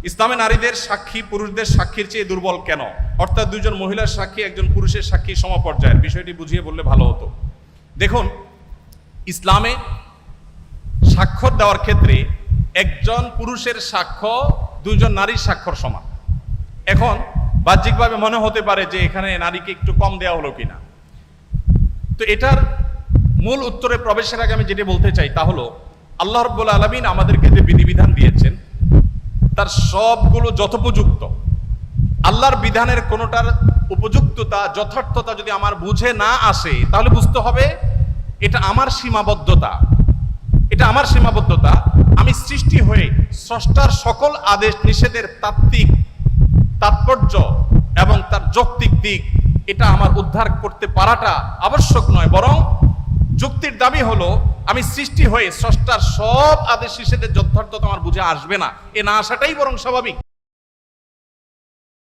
ইসলামে নারীদের সাক্ষী পুরুষদের সাক্ষীর চেয়ে দুর্বল কেন? অর্থাৎ দুইজন মহিলার সাক্ষী একজন পুরুষের সাক্ষী সমপর্যায়ের, বিষয়টি বুঝিয়ে বললে ভালো হতো। দেখুন, ইসলামে স্বাক্ষর দেওয়ার ক্ষেত্রে একজন পুরুষের সাক্ষ্য দুইজন নারীর স্বাক্ষর সমান। এখন বাহ্যিকভাবে মনে হতে পারে যে এখানে নারীকে একটু কম দেওয়া হলো কিনা। তো এটার মূল উত্তরে প্রবেশের আগে আমি যেটা বলতে চাই তা হলো, আল্লাহ রাব্বুল আলামিন আমাদেরকে যে বিধিবিধান দিয়েছেন তার সবগুলো যথোপযুক্ত। আল্লাহর বিধানের কোনোটার উপযুক্ততা যথার্থতা যদি আমার বুঝে না আসে, তাহলে বুঝতে হবে এটা আমার সীমাবদ্ধতা। এটা আমার সীমাবদ্ধতা। আমি সৃষ্টি হয়ে স্রষ্টার সকল আদেশ নিষেধের তাত্ত্বিক তাৎপর্য এবং তার যৌক্তিক দিক এটা আমার উদ্ধার করতে পারাটা আবশ্যক নয়, বরং যুক্তির দাবি হলো আমি সৃষ্টি হয়ে স্রষ্টার সব আদেশ নিষেধের যথার্থতা আমার বুঝে আসবে না, এ না আসাটাই বরং স্বাভাবিক।